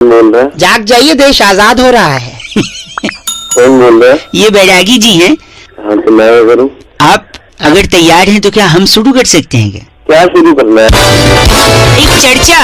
बोल रहे हैं? जाग जाइए, देश आजाद हो रहा है। कौन बोल रहे हैं? ये बैरागी जी हैं। हाँ तो मैं करूँ? आप अगर तैयार हैं तो क्या हम शुरू कर सकते हैं क्या? क्या शुरू करना है? एक चर्चा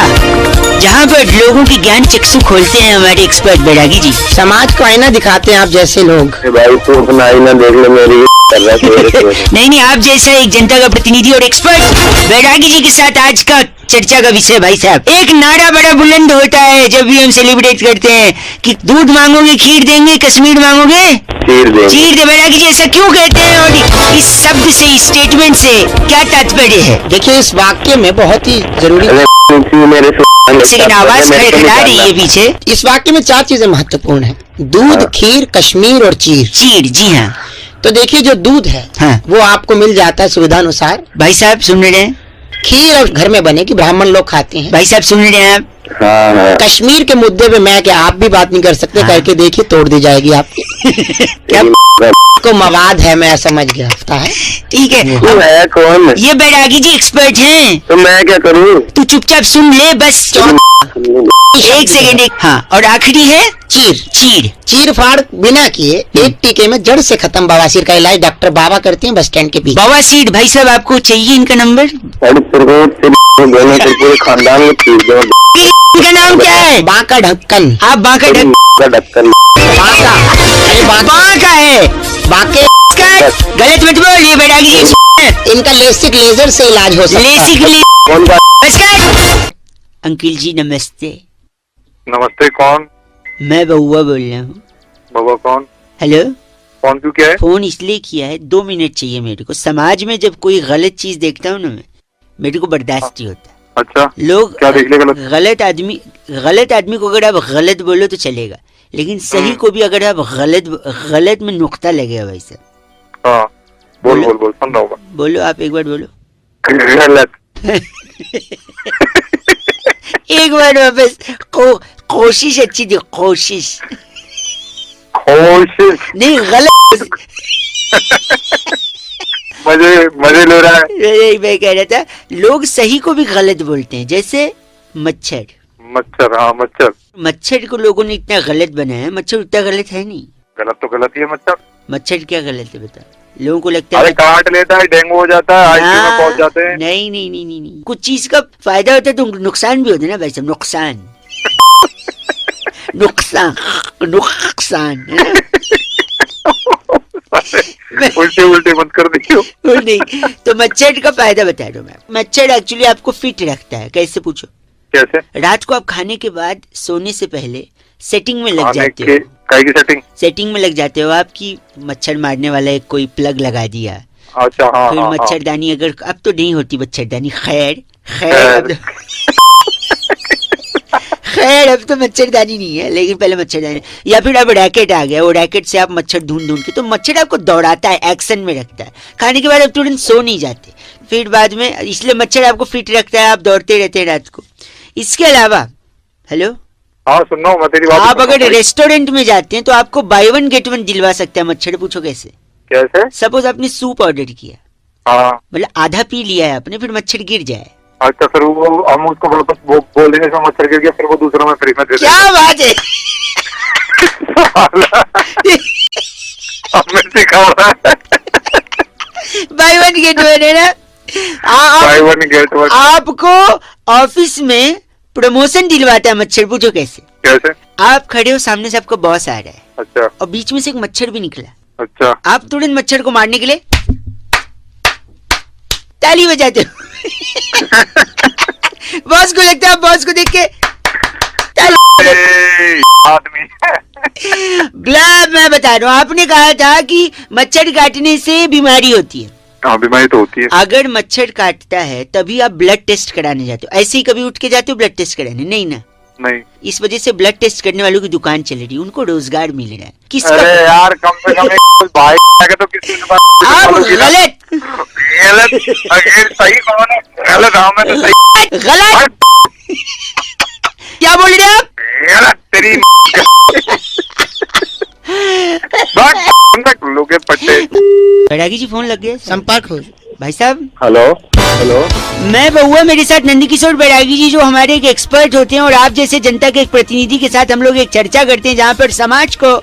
जहाँ पर लोगों की ज्ञान चक्षु खोलते हैं हमारे एक्सपर्ट बैरागी जी। समाज को आईना दिखाते हैं आप जैसे लोग। भाई तू अपना आईना देख ले, मेरी कर रहा है। नहीं, आप जैसा एक जनता का प्रतिनिधि और एक्सपर्ट बैरागी जी के साथ आज का चर्चा का विषय भाई साहब, एक नारा बड़ा बुलंद होता है जब भी हम सेलिब्रेट करते हैं कि दूध मांगोगे खीर देंगे, कश्मीर मांगोगे चीर दे। बैरागी जी ऐसा क्यों कहते हैं और इस शब्द से, इस स्टेटमेंट से क्या तात्पर्य है? देखिए, इस वाक्य में बहुत ही जरूरी, मेरे सेकंड आवाज खड़खड़ा रही है पीछे। इस वाक्य में 4 चीजें महत्वपूर्ण है: दूध, खीर, कश्मीर और चीर। चीर, जी हाँ। तो देखिए, जो दूध है हाँ। वो आपको मिल जाता है सुविधा अनुसार। भाई साहब सुन रहे हैं? खीर और घर में बने की ब्राह्मण लोग खाते हैं। भाई साहब सुन रहे हैं आप? हाँ। कश्मीर के मुद्दे पे मैं क्या आप भी बात नहीं कर सकते? हाँ। करके देखिए, तोड़ दी जाएगी आपकी। क्या को मवाद है, मैं समझ गया है। ठीक है। तू है कौन? ये बैरागी जी एक्सपर्ट हैं। तो मैं क्या करूँ? तू चुपचाप सुन ले बस। एक सेकेंड, एक हाँ। और आखिरी है चीर। चीर। चीर फाड़ बिना किए एक टीके में जड़ से खत्म बवासीर का इलाज डॉक्टर बाबा करते हैं बस स्टैंड के पीछे। बवासीर। भाई साहब आपको चाहिए इनका नंबर? पूरे खानदान में खींच दो। इनका नाम क्या है? बांका ढक्कन। आप बांका ढक्कन। बांका, अरे बांका है। बांके। गलत मत बोल, ये बैरागी जी। इनका लेसिक लेजर से इलाज हो सकता है। लेसिक कौन बात? अंकिल जी नमस्ते। नमस्ते, कौन? मैं बउआ बोल रहा हूँ। बाबा कौन? हेलो। कौन क्यों क्या है? फोन इसलिए किया है, 2 मिनट चाहिए मेरे को। समाज में जब कोई गलत चीज देखता हूँ ना मैं, मेरे को बर्दाश्त नहीं होता। अच्छा, लोग क्या देख ले गलत? गलत आदमी को अगर आप गलत बोलो तो चलेगा, लेकिन सही को भी अगर आप गलत में नुक्ता लगेगा भाई साहब। हाँ, बोल सुन रहा हूँ। बोलो, आप एक बार बोलो। गलत। एक बार वापस कोशिश अच्छी थी, कोशिश नहीं, गलत। मजे ले रहा है। यही मैं कह रहा था, लोग सही को भी गलत बोलते हैं। जैसे मच्छर। हाँ मच्छर को लोगों ने इतना गलत बनाया है। मच्छर उतना गलत है नहीं। गलत तो गलत ही है मच्छर। मच्छर क्या गलत है बता? लोगों को लगता है अरे काट लेता है, डेंगू हो जाता है, आईसीयू में पहुंच जाते हैं। नहीं, कुछ चीज का फायदा होता है तो नुकसान भी होता है ना भाई साहब। नुकसान उल्टे मत कर दियो। नहीं, तो मच्छर का फायदा बता दो मैं। मच्छर एक्चुअली आपको फिट रखता है। कैसे पूछो? कैसे? रात को आप खाने के बाद सोने से पहले सेटिंग में लग जाते हो। काय की सेटिंग में लग जाते हो आपकी मच्छर मारने वाला एक कोई प्लग लगा दिया। अच्छा, हाँ, फिर मच्छरदानी, अगर अब तो नहीं होती मच्छरदानी, खैर अब तो मच्छरदानी नहीं है, लेकिन पहले मच्छरदानी। या फिर अब रैकेट आ गया, वो रैकेट से आप मच्छर ढूंढ के, तो मच्छर आपको दौड़ाता है, एक्शन में रखता है। खाने के बाद आप तुरंत सो नहीं जाते फिर बाद में, इसलिए मच्छर आपको फिट रखता है, आप दौड़ते रहते हैं रात को। इसके अलावा, हेलो, हाँ सुन रहा हूँ मैं तेरी बात। आप अगर रेस्टोरेंट में जाते हैं तो आपको बाय 1 गेट 1 दिलवा सकता है मच्छर। पूछो कैसे? सपोज आपने सूप ऑर्डर किया, हाँ, मतलब आधा पी लिया है आपने, फिर मच्छर गिर जाए। अच्छा, फिर वो हम उसको वापस बोल देंगे इसमें मच्छर गिर गया, फिर वो दूसरा में फ्री में दे देंगे। क्या बात है। हमें सिखा रहा है। बाय 1 गेट 1 है ना। बाय 1 गेट 1 आपको ऑफिस में प्रमोशन दिलवाता है मच्छर। पूछो कैसे? आप खड़े हो, सामने से आपका बॉस आ रहा है, अच्छा, और बीच में से एक मच्छर भी निकला, अच्छा, आप तुरंत मच्छर को मारने के लिए ताली बजाते हो। बॉस को लगता है, बॉस को देख के आदमी। मैं बता रहा हूँ, आपने कहा था कि मच्छर काटने से बीमारी होती है। हाँ, बीमारी तो होती है। अगर मच्छर काटता है तभी आप ब्लड टेस्ट कराने जाते हो। ऐसे ही कभी उठ के जाते हो ब्लड टेस्ट कराने? नहीं ना। नहीं। इस वजह से ब्लड टेस्ट करने वालों की दुकान चल रही है, उनको रोजगार मिल रहा है। किसका? अरे यार, कम से कम एक भाई तो किसी आप गलत सही कौन है? गलत, हाँ मैं तो सही। गलत क्या बोल रहे आप? गलत तेरी लोगे पट्टे। बैरागी जी फोन लग गया, संपर्क हो। भाई साहब हेलो हेलो। मैं बहुआ, मेरे साथ नंदकिशोर बैरागी जी जो हमारे एक एक्सपर्ट होते हैं और आप जैसे जनता के एक प्रतिनिधि के साथ हम लोग एक चर्चा करते हैं जहाँ पर समाज को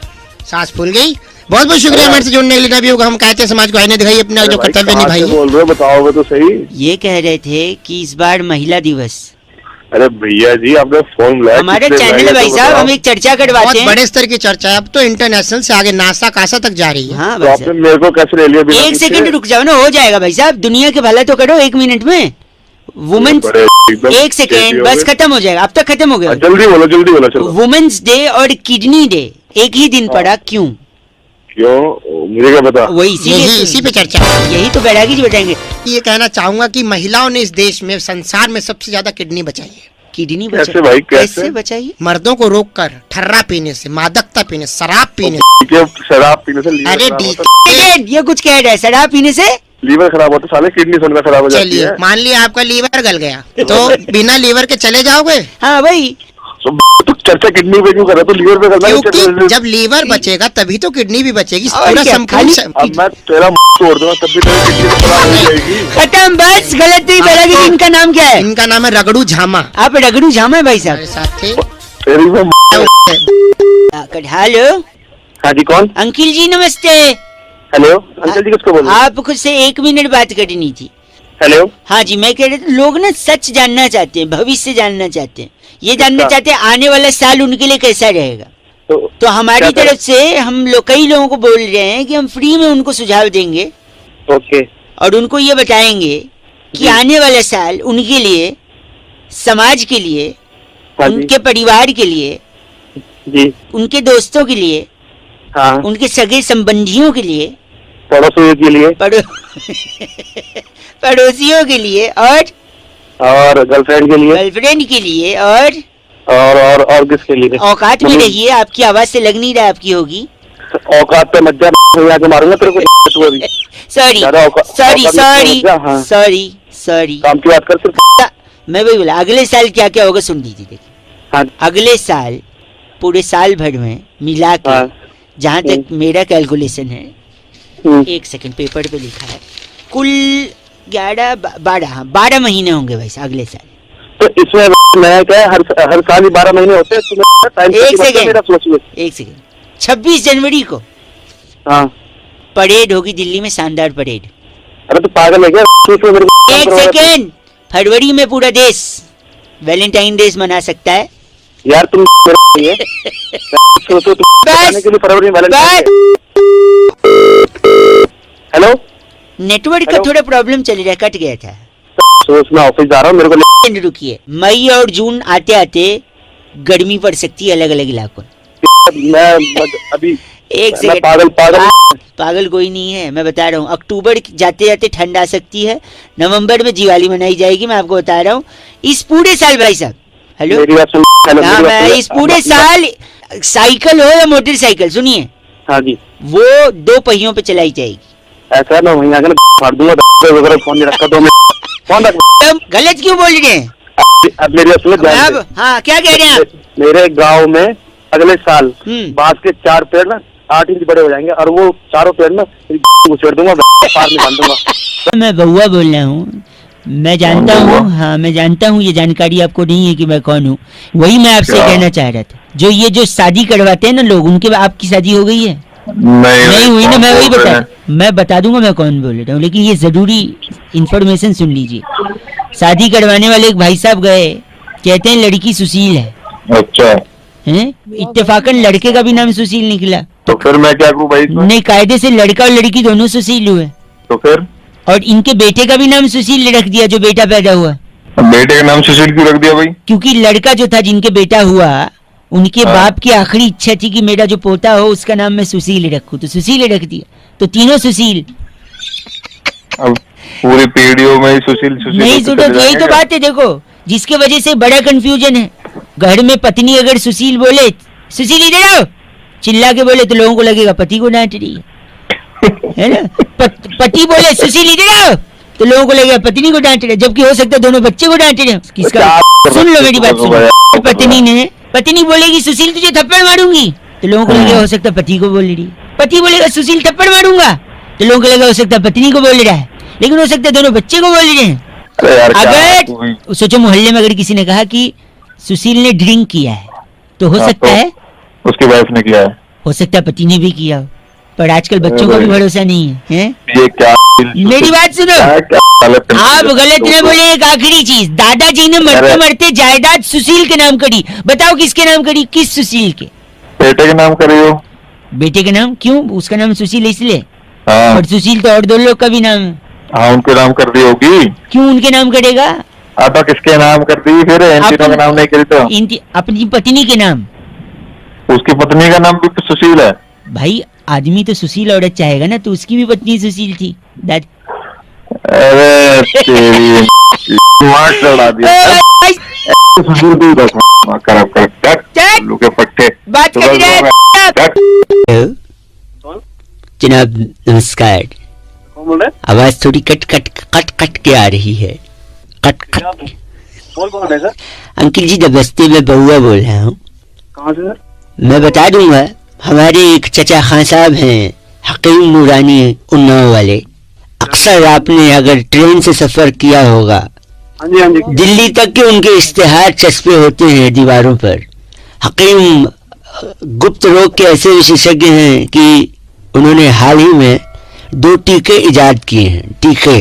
सांस फूल गई। बहुत बहुत शुक्रिया हमारे से जुड़ने के लिए। अभी हम कहते हैं समाज को आईने दिखाई, अपना जो कर्तव्य निभाइए। बोल रहे हो बताओगे तो सही। ये कह रहे थे कि इस बार महिला दिवस अरे भैया जी आपने फोन मिलाया, हमारा किसने चैनल है मिलाया भाई तो साहब, बताओ। हम एक चर्चा करवाते बहुत हैं। बड़े स्तर की चर्चा है, अब तो इंटरनेशनल से आगे नासा कासा तक जा रही है। हाँ तो भाई आपने साहब, मेरे को कैसे ले लिया बिना एक पूछे? सेकंड रुक जाओ ना, हो जाएगा भाई साहब। दुनिया के भला तो करो 1 मिनट में। वुमेन्स, बड़े एकदम 1 कैसी सेकेंड हो बस, गए? खत्म हो जाएगा। अब तक खत्म हो गया। जल्दी बोलो चलो। वुमेन्स डे और किडनी डे एक ही दिन पड़ा, क्यों? क्यों मुझे क्या पता। वही इसी पे चर्चा है। यही तो बैरागी जी बताएंगे। ये कहना चाहूंगा कि महिलाओं ने इस देश में, संसार में सबसे ज्यादा किडनी बचाई है। किडनी कैसे भाई, कैसे? कैसे बचाइए? मर्दों को रोककर ठर्रा पीने से, मादकता पीने, शराब पीने क्या शराब पीने से लीवर अरे खराब डी होता ये कुछ कह रहा है, शराब पीने से? है? लीवर खराब होता है साले, किडनी सुनना खराब हो जाती चलिए है। मान लिया आपका लीवर गल गया, तो बिना लीवर के चले जाओगे? हाँ भाई, तो चर्चा किडनी पे क्यों कर रहा? तो लीवर पे करना है, क्योंकि चर्चा- जब लीवर बचेगा तभी तो किडनी भी बचेगी। और पूरा क्या, संपूर्ण अब मैं तेरा तोड़ दूंगा तब भी तेरी किडनी तो खराब हो जाएगी। खत्म, बस गलत नहीं। बैरागी जी, इनका नाम क्या है? इनका नाम है रगड़ू झामा। आप रगड़ू झामा है भाई हमारे साहब? साथ थे। तेरी मैं हेलो हाँ जी कौन? अंकिल जी, नमस्ते। हेलो अंकल जी किसको बोल रहे हैं? आपको से 1 मिनट बात करनी थी। हेलो हाँ जी, मैं कह रहे थे लोग ना सच जानना चाहते हैं, भविष्य जानना चाहते हैं, ये जानना किसका? चाहते हैं आने वाला साल उनके लिए कैसा रहेगा। तो हमारी क्या तरफ करें? से हम लोग कई लोगों को बोल रहे हैं कि हम फ्री में उनको सुझाव देंगे ओके और उनको ये बताएंगे कि जी। आने वाला साल उनके लिए, समाज के लिए, हाँ जी उनके परिवार के लिए, जी उनके दोस्तों के लिए, हाँ उनके सगे संबंधियों के लिए, पड़ोसियों के लिए पड़ोसियों के लिए और गर्लफ्रेंड के लिए गर्लफ्रेंड के लिए और और किसके लिए? औकात में रहिए। आपकी आवाज से लग नहीं रहा आपकी होगी। औकात पे मत जा, मैं आके मारूंगा तेरे को तू अभी। सॉरी ज्यादा सॉरी औकात में सॉरी मत जा, हाँ। Sorry sorry. काम की बात कर सिर्फ। मैं वही बोला, अगले साल क्या क्या होगा सुन लीजिए। देखिए, हाँ अगले साल पूरे साल भर में मिला के, हाँ। जहाँ तक मेरा कैलकुलेशन है, 1 सेकंड पेपर पे लिखा है, कुल 12 महीने होंगे वैसे अगले साल। तो इसमें मैं क्या है, हर साल ही 12 महीने होते हैं। तुम्हें टाइम एक सेकंड। मेरा सोचिए। 1 सेकंड, 26 जनवरी को हाँ परेड होगी दिल्ली में, शानदार परेड। अरे तो पागल है क्या? इसमें मेरे को 1 सेकंड, फरवरी में पूरा देश वैलेंटाइन डे मना सकता है। यार तुम मेरे ये सोचो तुम बताने के लिए फरवरी में वैलेंटाइन डे। हेलो नेटवर्क का हेलो? थोड़ा प्रॉब्लम चल रहा है, कट गया था। सोच मैं ऑफिस जा रहा हूँ, मेरे को रुकिए, मई और जून आते आते गर्मी पड़ सकती है अलग अलग इलाकों में। मैं अभी 1 मैं सेकंड, पागल पागल कोई नहीं है, मैं बता रहा हूँ। अक्टूबर जाते जाते ठंड आ सकती है, नवंबर में दिवाली मनाई जाएगी, मैं आपको बता रहा हूँ। इस पूरे साल भाई साहब, हेलो, मेरी बात सुन। हेलो, हाँ, मेरी बात मैं सुन। इस पूरे साल साइकिल हो या मोटरसाइकिल, सुनिए, हाँ जी वो 2 पहियों पे चलाई जाएगी। ऐसा है, मैं वहीं आकर मार दूंगा वगैरह। फोन नहीं रखा 2 मिनट, फोन रख। तुम गलत क्यों बोल रहे हैं? अब मेरी बात सुनो ध्यान अब से। हाँ, क्या कह रहे हैं आप? मेरे गांव में अगले साल बांस के 4 पेड़ ना 8 इंच बड़े हो जाएंगे और वो चारों पेड़ में उछेड़ दूंगा, पार में बांध दूंगा। मैं बउआ बोल रहा हूँ, मैं जानता हूँ, हाँ मैं जानता हूँ, ये जानकारी आपको नहीं है कि मैं कौन हूँ। वही मैं आपसे क्या? कहना चाह रहा था, जो ये जो शादी करवाते हैं ना लोग, उनके आपकी शादी हो गई है? नहीं हुई ना, मैं बता दूंगा मैं कौन बोल रहा हूँ, लेकिन ये जरूरी इंफॉर्मेशन सुन लीजिए। शादी करवाने वाले एक भाई साहब गए, कहते हैं लड़की सुशील है। अच्छा हैं? इत्तेफाकन लड़के का भी नाम सुशील निकला। तो फिर मैं क्या करूँ भाई इसमें? नहीं, कायदे से लड़का और लड़की दोनों सुशील हुए, तो फिर और इनके बेटे का भी नाम सुशील रख दिया, जो बेटा पैदा हुआ। बेटे का नाम सुशील क्यों रख दिया भाई? क्योंकि लड़का जो था, जिनके बेटा हुआ, उनके हाँ। बाप की आखिरी इच्छा थी कि मेरा जो पोता हो उसका नाम मैं सुशील रखूं, तो सुशील रख दिया, तो तीनों सुशील। अब पूरी पीढ़ियों में सुशील सुशील नहीं होते सुनो, चले यही जाएंगे तो क्या? बात है, देखो, जिसके वजह से बड़ा कंफ्यूजन है। घर में पत्नी अगर सुशील बोले, सुशील इधर आओ, चिल्ला के बोले, तो लोगों को लगेगा पति को डांट रही है ना। पति बोले सुशील इधर आओ, तो लोगों को लगेगा पत्नी को डांट रहे, जबकि हो सकता है दोनों बच्चे को डांट रहे हो। किसका? सुन लो मेरी बात, सुनो। पत्नी बोलेगी सुशील तुझे थप्पड़ मारूंगी, तो लोगों को लगेगा हो सकता है पति को बोल रही है। पति बोलेगा सुशील थप्पड़ मारूंगा, तो लोगों को लगेगा हो सकता है पत्नी को बोल रहा है। लेकिन हो सकता है दोनों बच्चे को बोल रहे हैं। अरे यार अगर सोचो मोहल्ले में अगर किसी ने कहा कि सुशील ने ड्रिंक किया है तो हो सकता है उसकी वाइफ ने किया है, हो सकता है पति ने भी किया हो, पर आजकल बच्चों को भी भरोसा नहीं है, हैं? ये क्या मेरी बात सुनो, आप गलत न बोले। एक आखिरी चीज, दादाजी ने मरते मरते जायदाद सुशील के नाम करी, बताओ किसके नाम करी? किस सुशील के? बेटे के नाम करी हो। बेटे के नाम क्यों? उसका नाम सुशील इसलिए, हाँ। और सुशील तो और दो लोग का भी नाम है। हाँ, उनके नाम कर दी होगी। क्यों उनके नाम करेगा? अब किसके नाम कर दी फिर? इन तीनों का नाम नहीं करी तो अपनी पत्नी के नाम। उसकी पत्नी का नाम भी तो सुशील है भाई। आदमी तो सुशील औरत चाहेगा ना, तो उसकी भी पत्नी सुशील थी। अरे तेरी दिमाग चढ़ा दिया। सुशील भी बस कर पट्टे बात जनाब नमस्कार। कौन बोल रहे हैं? आवाज थोड़ी कट कट के आ रही है, कट कट। कौन बोल रहे हैं सर? अंकिल जी दबस्ते में बहुआ बोल रहा हूँ। कहाँ से सर? मैं बता दूंगा, हमारे एक चचा खान साहब हैं, हकीम नूरानी उन्नाव वाले। अक्सर आपने अगर ट्रेन से सफर किया होगा, हाँ जी हाँ जी। दिल्ली तक के उनके इश्तेहार चस्पे होते हैं दीवारों पर। हकीम गुप्त रोग के ऐसे विशेषज्ञ हैं कि उन्होंने हाल ही में 2 टीके इजाद किए हैं। टीके,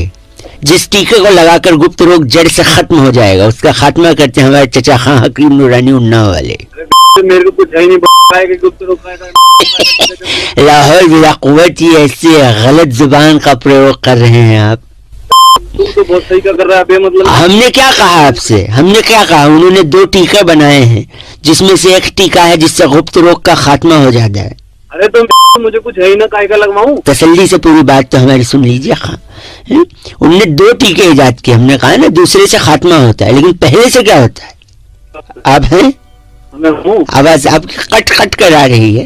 जिस टीके को लगाकर गुप्त रोग जड़ से खत्म हो जाएगा, उसका खात्मा करते हैं हमारे चचा खां हकीम नूरानी उन्नाव वाले। मेरे को कुछ है ही नहीं कि गुप्त रोग लाहौर बिला कुव्वत, ये ऐसे गलत जुबान का प्रयोग कर रहे हैं आप। तू तो बहुत सही कर रहा है। मतलब हमने क्या कहा आपसे? हमने क्या कहा? उन्होंने 2 टीके बनाए हैं, जिसमें से एक टीका है जिससे गुप्त रोग का खात्मा हो जाता है। अरे तो मुझे कुछ है ही ना, काय का लगवाऊं? तसल्ली से पूरी बात तो हमारी सुन लीजिए खां। उनने 2 टीके इजाद किए। हमने कहा ना दूसरे से खात्मा होता है, लेकिन पहले से क्या होता है? आप हैं? आवाज आपकी कट कट कर आ रही है।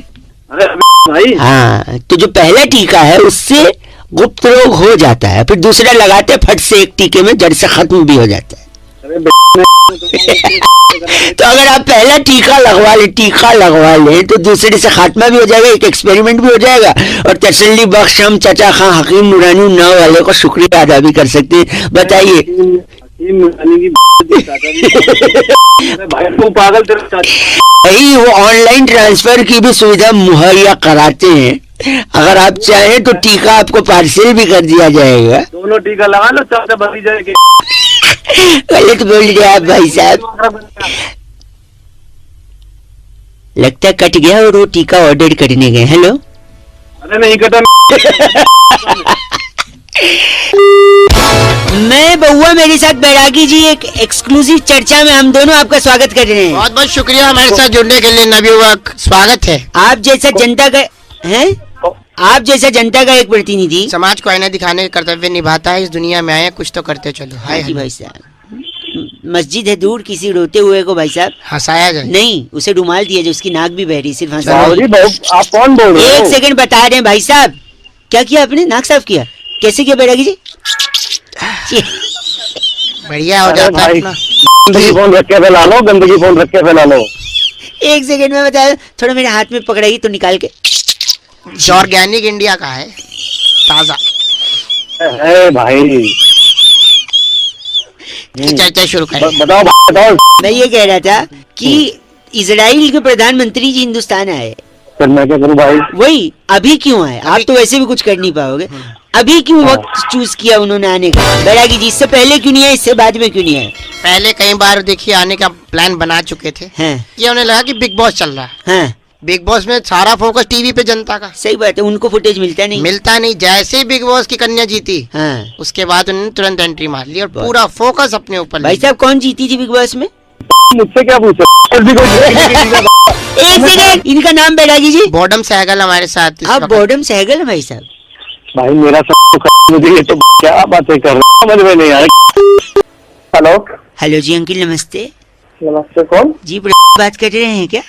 अरे भाई, हाँ, तो जो पहला टीका है उससे गुप्त रोग हो जाता है, फिर दूसरा लगाते फट से एक टीके में जड़ से खत्म भी हो जाता है। तो अगर आप पहला टीका लगवा ले तो दूसरे से खात्मा भी हो जाएगा, एक एक्सपेरिमेंट भी हो जाएगा, और तसल्ली बख्श हम चचा खां हकीम नूरानी उन्नाव वाले को शुक्रिया अदा भी कर सकते हैं। बताइए। भाई तू पागल, भाई वो ऑनलाइन ट्रांसफर की भी सुविधा मुहैया कराते हैं। अगर आप चाहें तो टीका आपको पार्सल भी कर दिया जाएगा। दोनों टीका लगा लो, चाचा बची जाएगी। गलत बोल रहे आप भाई साहब। लगता है कट गया और वो टीका ऑर्डर करने गए। हेलो। अरे नहीं कटा। मैं बउआ, मेरे साथ बैरागी जी, एक एक्सक्लूसिव चर्चा में हम दोनों आपका स्वागत कर रहे हैं। बहुत बहुत शुक्रिया हमारे साथ जुड़ने के लिए नवयुवक, स्वागत है। आप जैसा जनता का है, आप जैसा जनता का एक प्रतिनिधि समाज को आईना दिखाने का कर्तव्य निभाता है। इस दुनिया में आए कुछ तो करते चलो। हाँ जी भाई साहब। मस्जिद है दूर, किसी रोते हुए को भाई साहब हंसाया जाए नहीं, उसे रुमाल दिया जो उसकी नाक भी बह रही, सिर्फ हंसा। आप कौन बोल रहे हो? एक सेकंड बता रहे हैं भाई साहब। क्या किया आपने? नाक साफ किया? कैसे किया बैरागी जी? बढ़िया हो जाता है अपना। गंदगी फोन रख के फैला लो, गंदगी फोन रख के फैला लो। एक सेकंड में बताया, थोड़ा मेरे हाथ में पकड़ाइए तो निकाल के। ऑर्गेनिक इंडिया का है, ताजा है भाई। चर्चा शुरू करें। बताओ। मैं ये कह रहा था कि इजराइल के प्रधानमंत्री जी हिंदुस्तान आए, फिर मैं क्या करूं भाई? वही अभी क्यों आए? आप तो वैसे भी कुछ कर नहीं पाओगे। अभी क्यों वक्त चूज किया उन्होंने आने का? बैरागी जी, इससे पहले क्यों नहीं आए, इससे बाद में क्यों नहीं आए? पहले कई बार देखिए आने का प्लान बना चुके थे। ये उन्हें लगा कि बिग बॉस चल रहा है। बिग बॉस में सारा फोकस टीवी पे जनता का। सही बात है, उनको फुटेज मिलता नहीं। जैसे ही बिग बॉस की कन्या जीती, उसके बाद उन्होंने तुरंत एंट्री मार ली और पूरा फोकस अपने ऊपर। भाई साहब, कौन जीती थी बिग बॉस में? मुझसे क्या पूछा? एक सेकंड, इनका नाम बैरागी जी। बॉडम सहगल हमारे साथ। आप बॉडम सहगल भाई साहब? भाई मेरा मुझे ये तो क्या बातें कर रहे हैं, समझ में नहीं आ रही। हेलो जी अंकिल, नमस्ते। नमस्ते, कौन जी? बात कर रहे हैं क्या?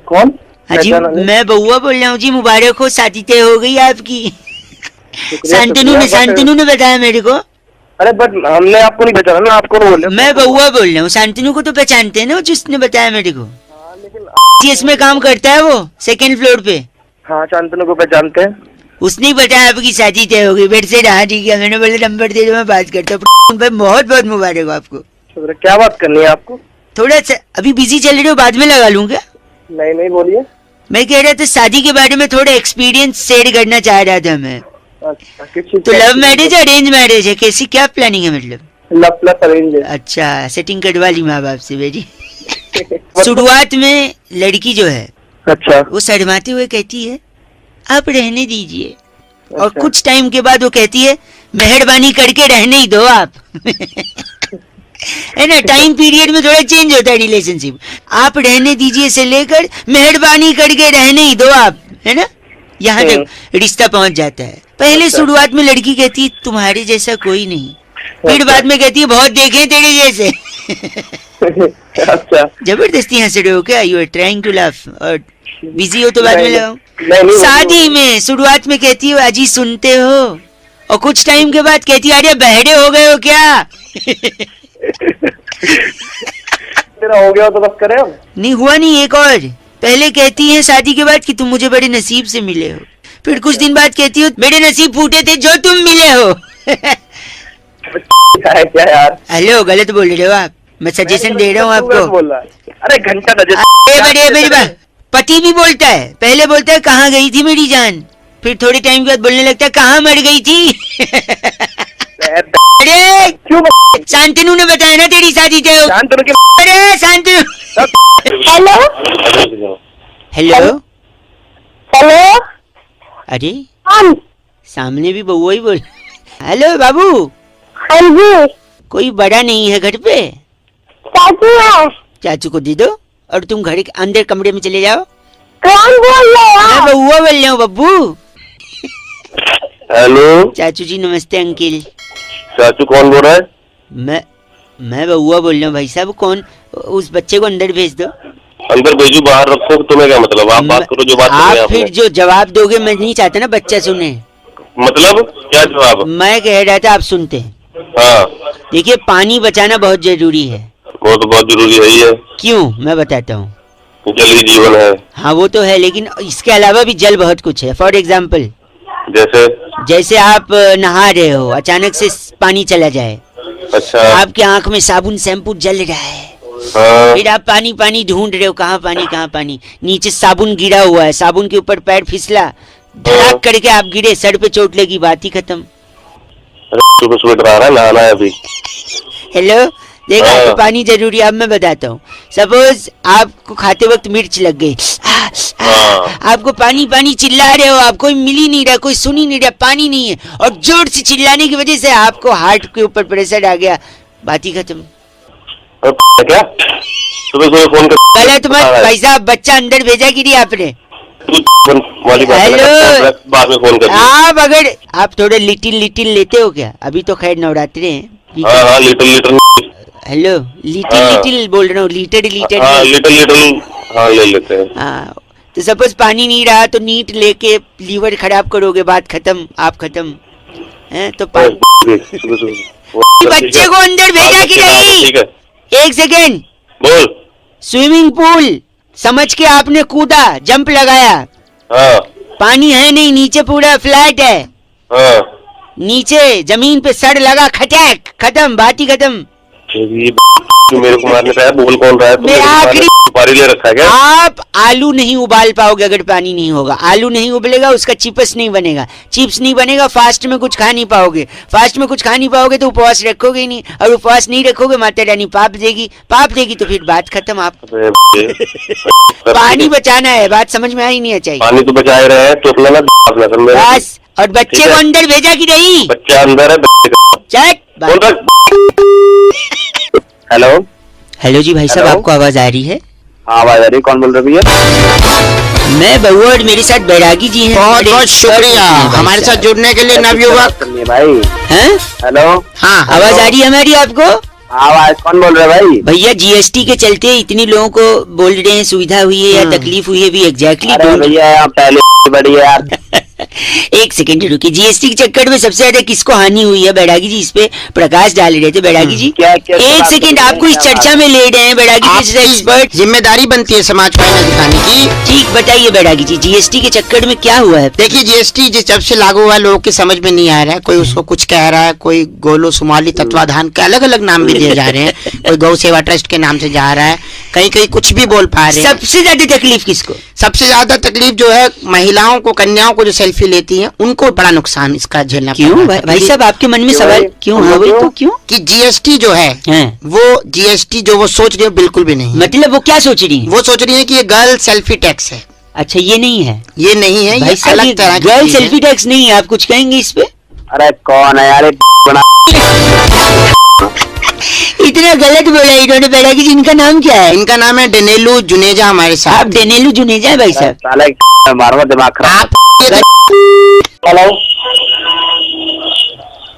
कौन? हाँ जी, मैं बउआ बोल रहा हूँ जी। मुबारक हो, शादी तय हो गई आपकी। शांतनु ने बताया मेरे को। अरे बट हमने आपको नहीं पहचाना ना, आपको बोल रहे। मैं बउआ बोल रहा हूँ, शांतनु को तो पहचानते हैं ना, जिसने बताया मेरे को। इसमें काम करता है वो, 2nd फ्लोर पे। हाँ, शांतनु को पहचानते हैं। उसने ही बताया आपकी शादी तय हो गई। बेट से हाँ ठीक है, मैंने बोला नंबर दे दो मैं बात करता हूँ। भाई बहुत बहुत मुबारक हो आपको। क्या बात करनी है आपको? थोड़ा सा अभी बिजी चल रहे हो, बाद में लगा लूँ क्या? नहीं नहीं बोलिए। मैं कह रहा था शादी के बारे में थोड़ा एक्सपीरियंस शेयर करना चाह रहा था मैं। अच्छा, किस चीज़ तो का? लव मैरिज अरेंज मैरिज है, कैसी क्या प्लानिंग है मतलब? लव प्लस अरेंज है। अच्छा, सेटिंग करवा ली माँ बाप से मेरी। शुरुआत में लड़की जो है अच्छा वो शर्माते हुए कहती है आप रहने दीजिए, और अच्छा। कुछ टाइम के बाद वो कहती है मेहरबानी करके रहने ही दो आप। है ना, टाइम पीरियड में थोड़ा चेंज होता है रिलेशनशिप। आप रहने दीजिए से लेकर मेहरबानी करके रहने ही दो आप, है ना, यहाँ तक रिश्ता पहुंच जाता है। पहले अच्छा। शुरुआत में लड़की कहती है तुम्हारे जैसा कोई नहीं, फिर बाद में कहती है बहुत देखे तेरे जैसे। अच्छा जबरदस्ती हंस रहे हो क्या? You are trying to laugh, और बिजी हो तो बाद में नहीं, लगाओ। नहीं, शादी में शुरुआत में कहती हो अजी सुनते हो, और कुछ टाइम के बाद कहती है अरे बहरे हो गए हो क्या? तेरा हो गया तो बस करें हम। नहीं हुआ नहीं, एक और। पहले कहती है शादी के बाद कि तुम मुझे बड़े नसीब से मिले हो, फिर कुछ दिन बाद कहती हो मेरे नसीब फूटे थे जो तुम मिले हो। क्या है क्या यार? हेलो, गलत बोल रहे हो आप, मैं सजेशन दे रहा हूँ आपको। बोल रहा है। अरे घंटा अरे मेरी बात, पति भी बोलता है, पहले बोलता है कहाँ गई थी मेरी जान, फिर थोड़े टाइम के बाद बोलने लगता है कहाँ मर गई थी। अरे क्यों? शांतनु ने बताया ना तेरी शादी तय हो। शांतनु की। अरे शांतनु। Hello hello hello. अरे कौन? सामने भी बउआ ही बोल। हेलो बाबू। हाँ जी। कोई बड़ा नहीं है घर पे? चाचू है। चाचू को दे दो और तुम घर के अंदर कमरे में चले जाओ। कौन बोल रहे मैं हो? बउआ बोल रहा हूँ बब्बू। हेलो चाचू जी नमस्ते अंकिल। चाचू कौन बोल रहा है? मैं बउआ बोल रहा हूँ भाई साहब। कौन? उस बच्चे को अंदर भेज दो। अंदर भेजू बाहर रखो, तुम्हें क्या मतलब? आप बात करो जो बात करनी है आप फिर आपने। जो जवाब दोगे मैं नहीं चाहता ना बच्चा सुने। मतलब क्या जवाब? मैं कह रहा था आप सुनते हैं। हाँ देखिए पानी बचाना बहुत जरूरी है। वो तो बहुत जरूरी है ही है, क्यों मैं बताता हूँ। जल ही जीवन है। हाँ वो तो है, लेकिन इसके अलावा भी जल बहुत कुछ है। फॉर एग्जाम्पल जैसे जैसे आप नहा रहे हो, अचानक से पानी चला जाए, अच्छा आपके आंख में साबुन शैम्पू जल रहा है, हाँ फिर आप पानी पानी ढूंढ रहे हो, कहाँ पानी, नीचे साबुन गिरा हुआ है, साबुन के ऊपर पैर फिसला, धड़ाक करके आप गिरे, सर पे चोट लगी, बात ही खत्म। सुबह सुबह डरा रहा है, नहाना है अभी। हेलो देखा हाँ। तो पानी जरूरी है। अब मैं बताता हूँ, सपोज आपको खाते वक्त मिर्च लग गई, हाँ। आपको पानी पानी चिल्ला रहे हो, आप कोई मिल ही नहीं रहा, कोई सुन ही नहीं रहा, पानी नहीं है, और जोर से चिल्लाने की वजह से आपको हार्ट के ऊपर प्रेशर आ गया, बात ही खत्म। और क्या सुबह सुबह फोन कर? गलत मत भाई साहब, बच्चा अंदर भेजा कि नहीं आपने? वाली बात हेलो। है, बाद में फोन कर। आप अगर आप थोड़े लिटिल लेते हो क्या? अभी तो खैर नवरात्रे हैं। हाँ हाँ लीटर हेलो लिटिल बोल रहा हूँ, लीटर हाँ लीटर हाँ ले लेते हैं। हाँ तो सपोज पानी नहीं रहा तो नीट लेके लीवर खराब करोगे, बात खत्म, आप खत्म हैं। तो सुबह सुबह बच्चे को अंदर भेजा कि नहीं? ठीक है एक सेकेंड। बोल। स्विमिंग पूल समझ के आपने कूदा, जंप लगाया, हाँ पानी है नहीं, नीचे पूरा फ्लैट है, हाँ नीचे जमीन पे सड़ लगा, खटैक, खत्म, बात ही खत्म। ये मेरे को मारने का है, बोल कौन रहा है? तुम मैं मेरे को मारने आखिरी- सुपारी ले रखा है क्या? आप आलू नहीं उबाल पाओगे अगर पानी नहीं होगा। आलू नहीं उबलेगा, उसका चिप्स नहीं बनेगा, चिप्स नहीं बनेगा, फास्ट में कुछ खा नहीं पाओगे, फास्ट में कुछ खा नहीं पाओगे तो उपवास रखोगे ही नहीं, और उपवास नहीं रखोगे माता रानी पाप देगी तो फिर बात खत्म। आप पानी बचाना है, बात समझ में आई नहीं चाहिए। पानी तो बचाए रहे हैं, तो अपना ना बस, और बच्चे ठीक को है। अंदर भेजा कि नहीं? बच्चा अंदर है। चट बोल रहा। हेलो हेलो जी भाई साहब, हेलो। आपको आवाज आ रही है? हाँ आवाज आ रही है। कौन बोल रहे भैया? मैं बउआ और मेरे साथ बैरागी जी हैं। बहुत बहुत शुक्रिया हमारे साथ जुड़ने के लिए नवयुवक। करनी है भाई। हैं? हेलो हाँ आवाज आ रही है हमारी आपको? आवाज कौन बोल रहे भाई? भैया जीएसटी के चलते इतनी लोगों को बोल रहे हैं सुविधा हुई है या तकलीफ हुई है भी एग्जैक्टली अरे भैया यहाँ पहले बड़ी है यार। एक सेकंड रुकिए, जीएसटी के चक्कर में सबसे ज्यादा किसको हानि हुई है बैरागी जी? इस पे प्रकाश डाल रहे थे बैरागी जी। एक सेकंड, आपको इस चर्चा में ले रहे हैं बैरागी जी जैसे एक्सपर्ट। जिम्मेदारी बनती है समाज को आईना दिखाने की। ठीक, बताइए बैरागी जी, जीएसटी के चक्कर में क्या हुआ है? देखिए जीएसटी जब से लागू हुआ लोगों की समझ में नहीं आ रहा है, कोई उसको कुछ कह रहा है, कोई गोलो सुमाली तत्वाधान के अलग अलग नाम भी दिए जा रहे हैं, कोई गौ सेवा ट्रस्ट के नाम से जा रहा है, कहीं कहीं कुछ भी बोल पा रहे हैं। सबसे ज्यादा तकलीफ किसको? सबसे ज्यादा तकलीफ जो है महिलाओं को, कन्याओं को जो सेल्फी लेती हैं उनको बड़ा नुकसान इसका झेलना पड़ रहा क्यों है। भाई साहब, आपके मन में सवाल क्यों? हाँ भाई, तो क्यों? कि जीएसटी जो है वो जीएसटी जो वो सोच रही है बिल्कुल भी नहीं। मतलब वो क्या सोच रही है? वो सोच रही है कि ये गर्ल सेल्फी टैक्स है। अच्छा, ये नहीं है, ये नहीं है, ये अलग तरह की गर्ल चीज है। सेल्फी टैक्स नहीं है। आप कुछ कहेंगे इस पे? अरे कौन है यार इतना गलत बोला इन्होंने बैरागी जी। इनका नाम क्या है? इनका नाम है डेनेलू जुनेजा हमारे आप साथ। डेनेलू जुनेजा है भाई साहब? साला मारो दिमाग खराब। हेलो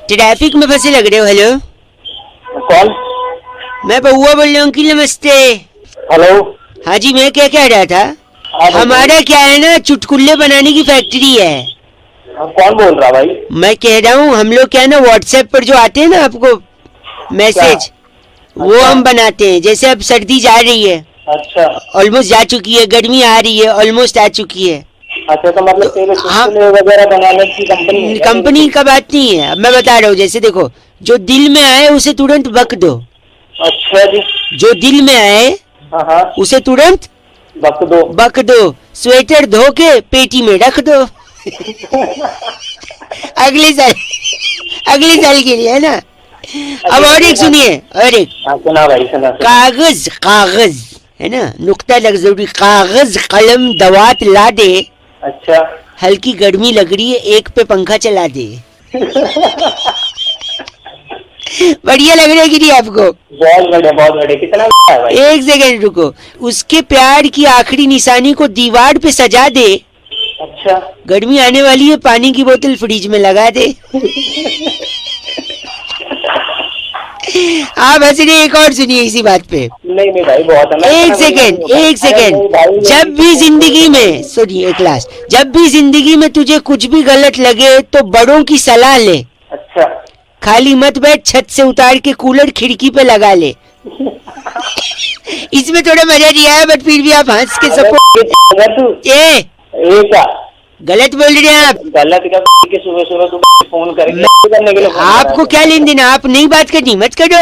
ट्रैफिक में फंसे लग रहे हो। हेलो, कौन? मैं बउआ बोल रहा हूँ अंकिल, नमस्ते। हेलो हाँ जी, मैं क्या कह रहा था, हमारा क्या है ना, चुटकुल्ले बनाने की फैक्ट्री है। कौन बोल रहा भाई? मैं कह रहा हूँ हम लोग क्या है ना, व्हाट्सएप पर जो आते हैं ना आपको मैसेज, वो हम बनाते हैं। जैसे अब सर्दी जा रही है, अच्छा ऑलमोस्ट जा चुकी है, गर्मी आ रही है, ऑलमोस्ट आ चुकी है। अच्छा, तो मतलब तेरे हाँ। चुटकुले वगैरह बनाने की कंपनी है? कंपनी का बात नहीं है, अब मैं बता रहा हूँ। जैसे देखो, जो दिल में आए उसे तुरंत बक दो। अच्छा जी। जो दिल में आए हाँ उसे तुरंत बक दो। बक दो। स्वेटर धो के पेटी में रख दो। अगले साल के लिए, है ना। अब और एक सुनिए, और एक, सुना भाई सुना। कागज है ना, नुक्ता लग जरूरी, कागज कलम दवात ला दे। अच्छा, हल्की गर्मी लग रही है, एक पे पंखा चला दे। बढ़िया लग रहा है कि नहीं आपको? बहुत बढ़िया। कितना है भाई? एक सेकंड रुको। उसके प्यार की आखिरी निशानी को दीवार पे सजा दे। अच्छा, गर्मी आने वाली है, पानी की बोतल फ्रिज में लगा दे। आप हंस रहे, एक और सुनिए इसी बात पे। नहीं भाई, बहुत है। एक सेकंड, जब भी जिंदगी में, सुनिए क्लास, जब भी जिंदगी में तुझे कुछ भी गलत लगे तो बड़ों की सलाह ले। अच्छा, खाली मत बैठ, छत से उतार के कूलर खिड़की पे लगा ले। इसमें थोड़ा मजा नहीं आया, बट फिर भी आप हंस के सपोर्ट। ए गलत बोल रहे हैं आप। गलत का के सुबह फोन करने के लिए आपको क्या लेन देना, आप नहीं बात करनी, मत करो।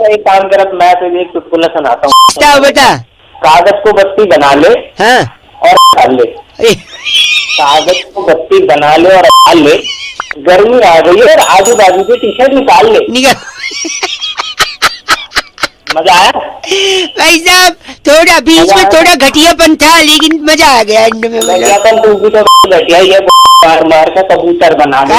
एक काम कर, मैं तुझे एक चुटकुला सुनाता हूँ। बता। कागज को बत्ती बना ले हाँ, और डाल ले। कागज को बत्ती बना ले और डाल ले, गर्मी आ गई है और आजू बाजू की टी शर्ट निकाल ले। मजा आया भाई साहब? थोड़ा बीच में थोड़ा घटियापन था, लेकिन मजा आ गया एंड में। घटियापन तू भी तो घटिया ही है, मार का कबूतर बना ले।